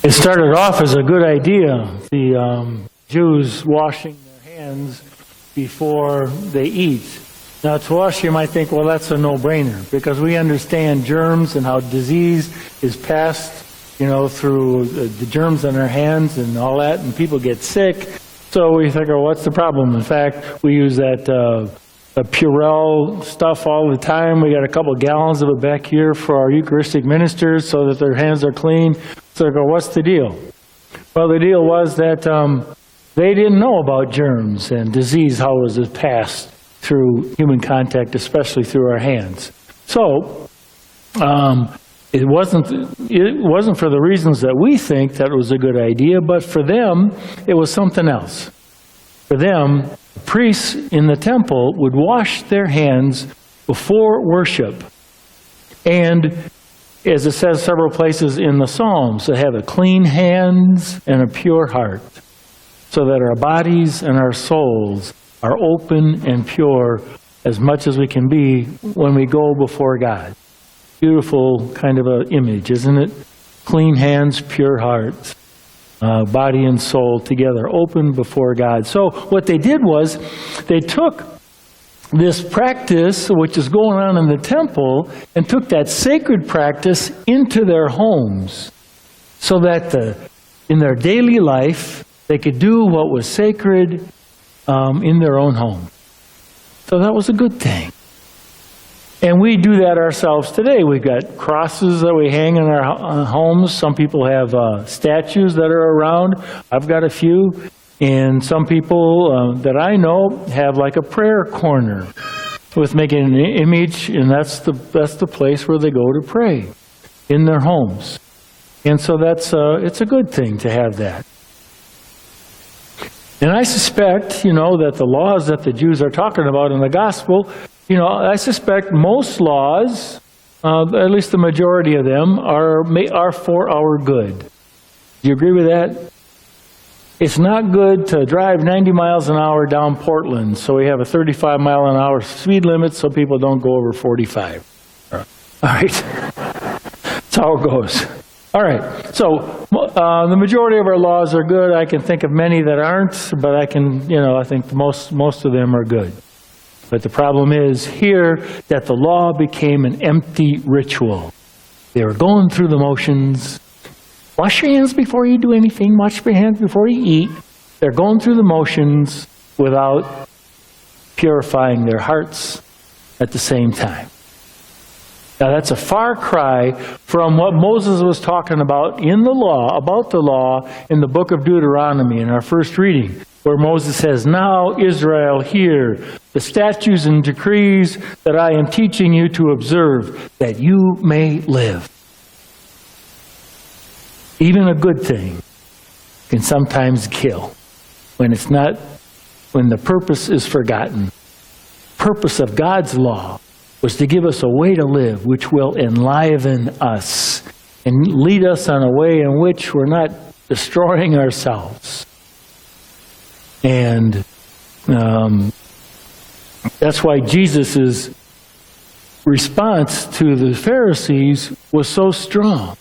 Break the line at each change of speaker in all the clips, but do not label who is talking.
It started off as a good idea, the Jews washing their hands before they eat. Now to us you might think, well, that's a no-brainer, because we understand germs and how disease is passed, through the germs on our hands and all that, and people get sick. So we figure, what's the problem? In fact, we use that Purell stuff all the time. We got a couple gallons of it back here for our Eucharistic ministers so that their hands are clean. So I go, what's the deal? Well, the deal was that they didn't know about germs and disease, how it was passed through human contact, especially through our hands. So it wasn't for the reasons that we think that it was a good idea, but for them, it was something else. For them, priests in the temple would wash their hands before worship. And as it says several places in the Psalms, to have a clean hands and a pure heart, so that our bodies and our souls are open and pure as much as we can be when we go before God. Beautiful kind of an image, isn't it? Clean hands, pure hearts, body and soul together, open before God. So what they did was they took this practice, which is going on in the temple, and took that sacred practice into their homes so that in their daily life they could do what was sacred in their own home. So that was a good thing. And we do that ourselves today. We've got crosses that we hang in our homes. Some people have statues that are around. I've got a few. And some people that I know have like a prayer corner with making an image, and that's the place where they go to pray, in their homes. And so it's a good thing to have that. And I suspect, that the laws that the Jews are talking about in the gospel, I suspect most laws, at least the majority of them, are for our good. Do you agree with that? It's not good to drive 90 miles an hour down Portland, so we have a 35 mile an hour speed limit so people don't go over 45. All right. That's how it goes. All right. So the majority of our laws are good. I can think of many that aren't, but I think most of them are good. But the problem is here that the law became an empty ritual. They were going through the motions. Wash your hands before you do anything. Wash your hands before you eat. They're going through the motions without purifying their hearts at the same time. Now that's a far cry from what Moses was talking about in the law, in the book of Deuteronomy in our first reading, where Moses says, "Now Israel, hear the statutes and decrees that I am teaching you to observe, that you may live." Even a good thing can sometimes kill when the purpose is forgotten. The purpose of God's law was to give us a way to live which will enliven us and lead us on a way in which we're not destroying ourselves. And that's why Jesus' response to the Pharisees was so strong.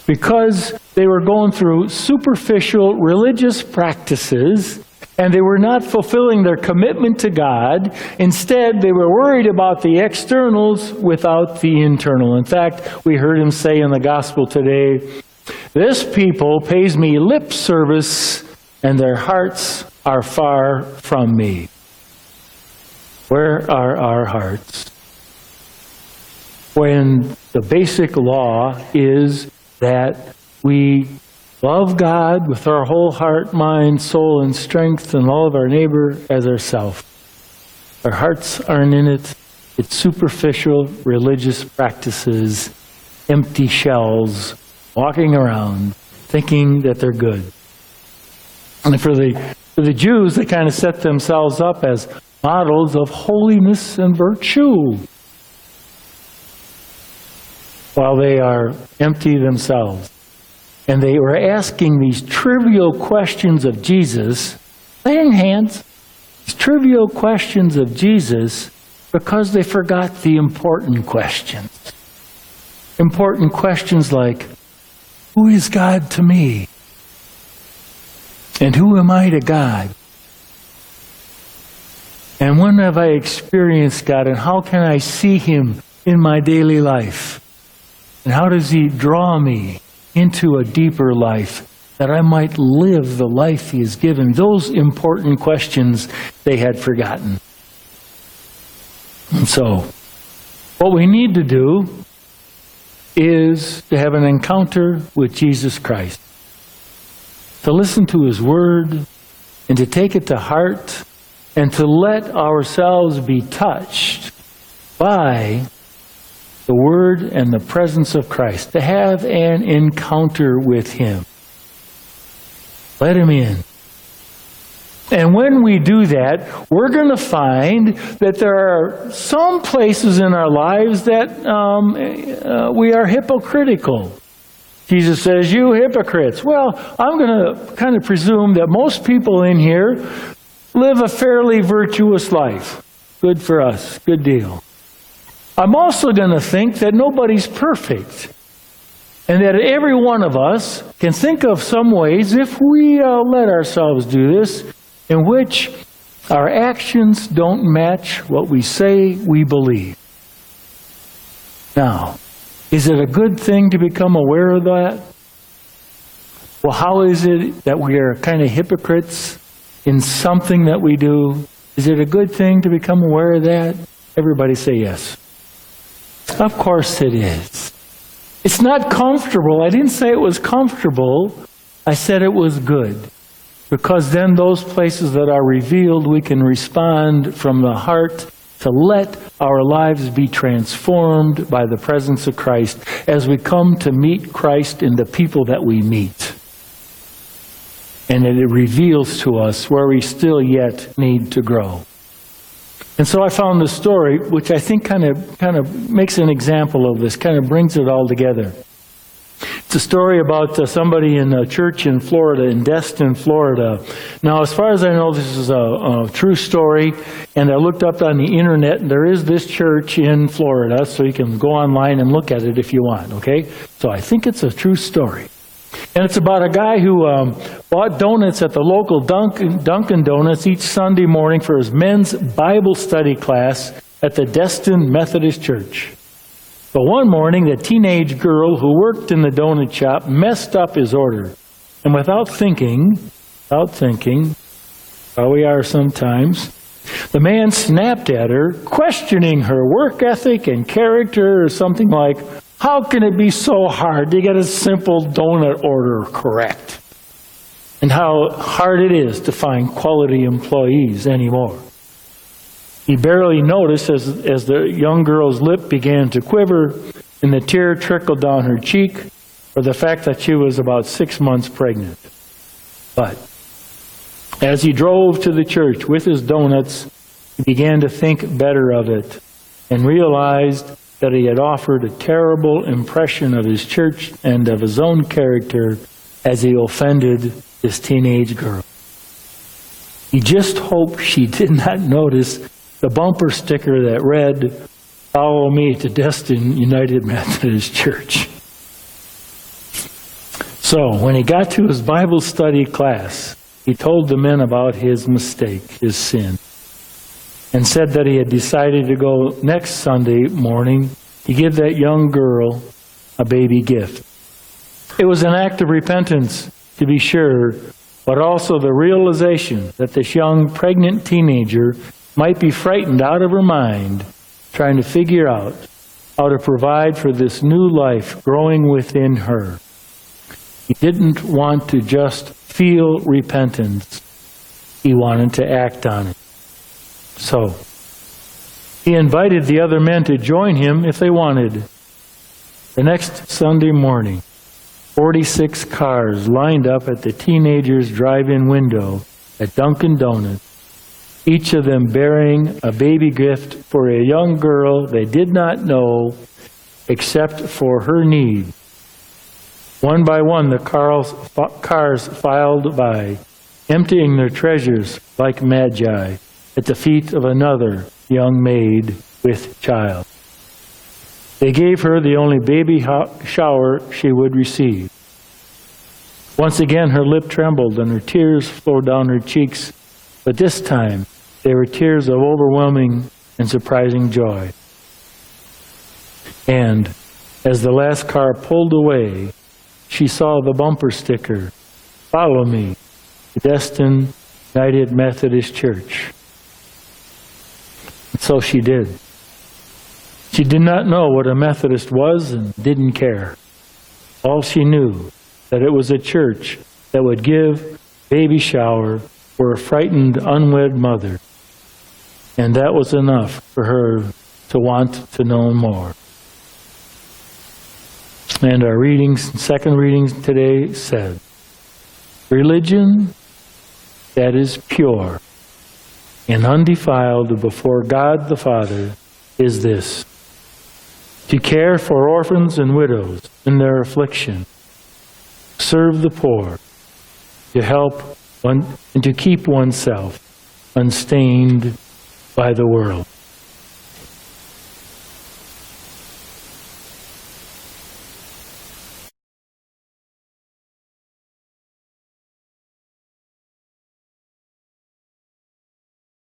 Because they were going through superficial religious practices and they were not fulfilling their commitment to God. Instead, they were worried about the externals without the internal. In fact, we heard him say in the gospel today, "This people pays me lip service, and their hearts are far from me." Where are our hearts? When the basic law is that we love God with our whole heart, mind, soul, and strength, and love our neighbor as ourselves. Our hearts aren't in it. It's superficial religious practices, empty shells, walking around, thinking that they're good. And for the Jews, they kind of set themselves up as models of holiness and virtue, while they are empty themselves. And they were asking these trivial questions of Jesus, laying hands, these trivial questions of Jesus, because they forgot the important questions. Important questions like, Who is God to me? And who am I to God? And when have I experienced God, and how can I see Him in my daily life? And how does He draw me into a deeper life that I might live the life He has given? Those important questions they had forgotten. And so, what we need to do is to have an encounter with Jesus Christ, to listen to His Word, and to take it to heart, and to let ourselves be touched by the Word and the presence of Christ, to have an encounter with Him. Let Him in. And when we do that, we're going to find that there are some places in our lives that we are hypocritical. Jesus says, "You hypocrites." Well, I'm going to kind of presume that most people in here live a fairly virtuous life. Good for us. Good deal. I'm also going to think that nobody's perfect, and that every one of us can think of some ways, if we let ourselves do this, in which our actions don't match what we say we believe. Now, is it a good thing to become aware of that? Well, how is it that we are kind of hypocrites in something that we do? Is it a good thing to become aware of that? Everybody say yes. Of course it is. It's not comfortable. I didn't say it was comfortable. I said it was good. Because then those places that are revealed, we can respond from the heart to let our lives be transformed by the presence of Christ as we come to meet Christ in the people that we meet. And it reveals to us where we still yet need to grow. And so I found this story, which I think kind of makes an example of this, kind of brings it all together. It's a story about somebody in a church in Florida, in Destin, Florida. Now, as far as I know, this is a true story, and I looked up on the internet, and there is this church in Florida, so you can go online and look at it if you want, okay? So I think it's a true story. And it's about a guy who bought donuts at the local Dunkin' Donuts each Sunday morning for his men's Bible study class at the Destin Methodist Church. But one morning, the teenage girl who worked in the donut shop messed up his order. And without thinking, how we are sometimes, the man snapped at her, questioning her work ethic and character, or something like, "How can it be so hard to get a simple donut order correct? And how hard it is to find quality employees anymore." He barely noticed as the young girl's lip began to quiver and the tear trickled down her cheek, for the fact that she was about 6 months pregnant. But as he drove to the church with his donuts, he began to think better of it and realized that he had offered a terrible impression of his church and of his own character as he offended this teenage girl. He just hoped she did not notice the bumper sticker that read, "Follow me to Destin United Methodist Church." So, when he got to his Bible study class, he told the men about his mistake, his sin, and said that he had decided to go next Sunday morning to give that young girl a baby gift. It was an act of repentance, to be sure, but also the realization that this young pregnant teenager might be frightened out of her mind, trying to figure out how to provide for this new life growing within her. He didn't want to just feel repentance. He wanted to act on it. So, he invited the other men to join him if they wanted. The next Sunday morning, 46 cars lined up at the teenager's drive-in window at Dunkin' Donuts, each of them bearing a baby gift for a young girl they did not know except for her need. One by one, the cars filed by, emptying their treasures like magi at the feet of another young maid with child. They gave her the only baby shower she would receive. Once again, her lip trembled and her tears flowed down her cheeks, but this time they were tears of overwhelming and surprising joy. And as the last car pulled away, she saw the bumper sticker, "Follow me, the Destin United Methodist Church." And so she did. She did not know what a Methodist was and didn't care. All she knew, that it was a church that would give baby shower for a frightened unwed mother. And that was enough for her to want to know more. And our second readings today said, religion that is pure and undefiled before God the Father is this: to care for orphans and widows in their affliction, serve the poor, to help and to keep oneself unstained by the world.